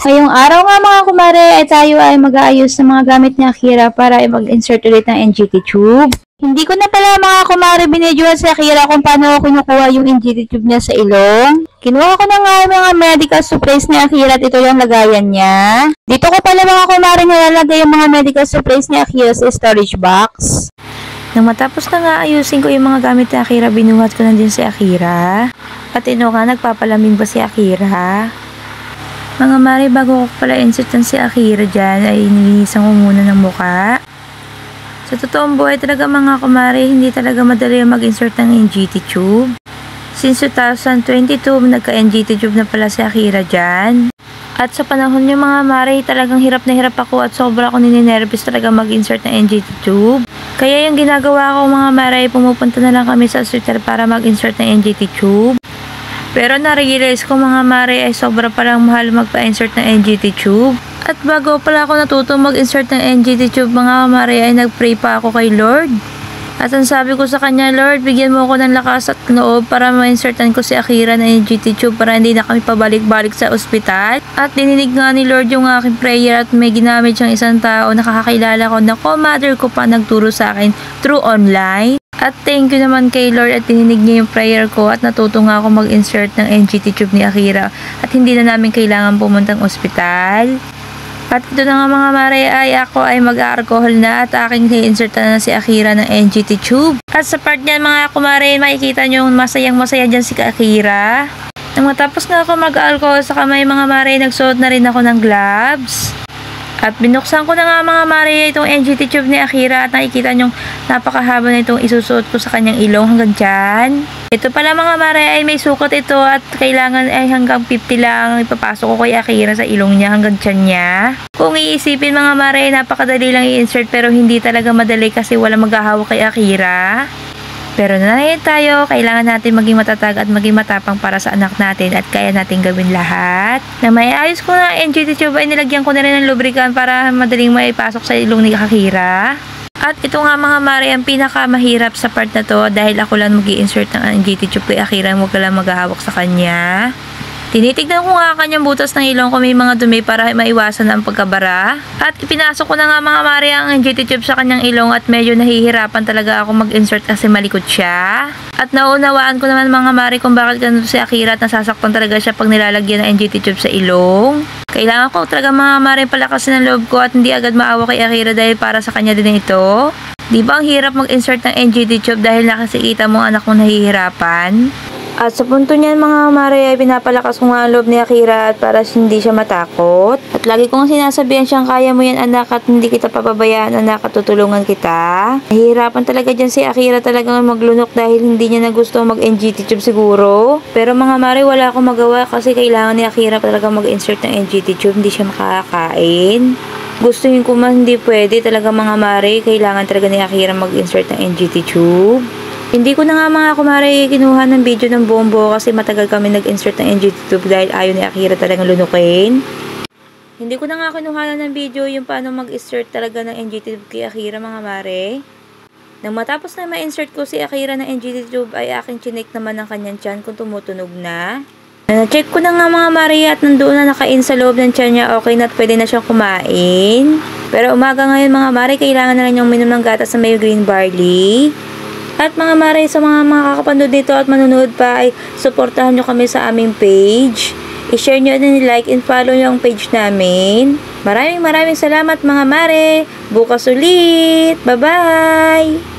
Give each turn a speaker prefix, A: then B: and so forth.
A: Ngayong araw nga mga kumare, tayo ay mag-aayos ng mga gamit ni Akira para mag-insert ulit ng NGT tube. Hindi ko na pala mga kumare binidyohan si Akira kung paano ako kinukuha yung NGT tube niya sa ilong. Kinuha ko na nga yung mga medical supplies ni Akira at ito yung lagayan niya. Dito ko pala mga kumare nilalagay yung mga medical supplies ni Akira sa storage box. Nang matapos na nga ayusin ko yung mga gamit ni Akira, binuhat ko na din si Akira. At ino nga, nagpapalamig ba si Akira? Mga mare, bago ko pala insertan si Akira dyan, ay nilinisan ko muna ng muka. Sa totoong buhay talaga mga kumare, hindi talaga madali mag-insert ng NGT tube. Since 2022, nagka-NGT tube na pala si Akira dyan. At sa panahon niyo mga mare, talagang hirap na hirap ako at sobra ako ninenervous talaga mag-insert ng NGT tube. Kaya yung ginagawa ko mga mare, pumupunta na lang kami sa hospital para mag-insert ng NGT tube. Pero na-realize ko mga mare ay sobra palang mahal magpa-insert ng NGT tube. At bago pala ako natutong mag-insert ng NGT tube mga mare ay nag-pray pa ako kay Lord. At ang sabi ko sa kanya, Lord, bigyan mo ako ng lakas at loob para ma-insertan ko si Akira ng NGT tube para hindi na kami pabalik-balik sa ospital. At dininig nga ni Lord yung aking prayer at may ginamit siyang isang tao na nakakakilala ko na co-mother ko pa nagturo sa akin through online. At thank you naman kay Lord at dininig niya yung prayer ko at natuto nga ako mag-insert ng NGT tube ni Akira at hindi na namin kailangan pumuntang ospital. At ito na nga mga mare ay ako ay mag-alcohol na at aking i-insertan na si Akira ng NGT tube. At sa part niyan mga kumare, makikita nyo masayang masaya dyan si Akira. Nang matapos nga ako mag-alcohol sa kamay mga mare, nagsuot na rin ako ng gloves. At binuksan ko na nga mga mare itong NGT tube ni Akira at nakikita nyong napakahaba na itong isusuot ko sa kanyang ilong hanggang dyan. Ito pala mga mare ay may sukat ito at kailangan ay hanggang 50 lang ipapasok ko kay Akira sa ilong niya hanggang dyan niya. Kung iisipin mga mare, napakadali lang i-insert pero hindi talaga madali kasi wala maghahawak kay Akira. Pero nanayin tayo, kailangan natin maging matatag at maging matapang para sa anak natin at kaya natin gawin lahat. Na may ayos ko na NGT tube ay nilagyan ko na rin ng lubricant para madaling maipasok sa ilong ni Akira. At ito nga mga mare ang pinakamahirap sa part na to dahil ako lang mag-i-insert ng NGT tube kay Akira, huwag ka lang maghahawak sa kanya. Tinitignan ko nga kanyang butas ng ilong kung may mga dumi para maiwasan ang pagkabara. At ipinasok ko na nga mga mare ang NGT tube sa kanyang ilong at medyo nahihirapan talaga ako mag-insert kasi malikot siya. At naunawaan ko naman mga mare kung bakit ganito si Akira at nasasaktan talaga siya pag nilalagyan ng NGT tube sa ilong. Kailangan ko talaga mga mare palakasin ang loob ko at hindi agad maawa kay Akira dahil para sa kanya din ito. Di ba ang hirap mag-insert ng NGT tube dahil nakikita mo anak mo nahihirapan? At sa punto niyan mga mare ay pinapalakas ko nga ang loob ni Akira at para hindi siya matakot. At lagi kong sinasabihan siyang kaya mo yan anak at hindi kita papabayaan anak at tutulungan kita. Nahihirapan talaga dyan si Akira talagang maglunok dahil hindi niya na gusto mag-NGT tube siguro. Pero mga mare wala akong magawa kasi kailangan ni Akira talaga mag-insert ng NGT tube, hindi siya makakain. Gustuhin ko man hindi pwede talaga mga mare, kailangan talaga ni Akira mag-insert ng NGT tube. Hindi ko na nga mga kumare kinuha ng video ng buong buo kasi matagal kami nag-insert ng NGT tube dahil ayaw ni Akira talagang lunukin. Hindi ko na nga kinuha ng video yung paano mag-insert talaga ng NGT tube kay Akira mga mare. Nang matapos na ma-insert ko si Akira ng NGT tube ay aking chinek naman ng kanyang tiyan kung tumutunog na. Na-check ko na nga mga mare at nandoon na nakain sa loob ng tiyan niya, okay na at pwede na siyang kumain. Pero umaga ngayon mga mare, kailangan na lang yung minom ng gatas na may green barley. At mga mare, sa mga makakapanood dito at manonood pa ay suportahan nyo kami sa aming page. I-share nyo at like and follow nyo ang page namin. Maraming salamat mga mare. Bukas ulit. Bye-bye!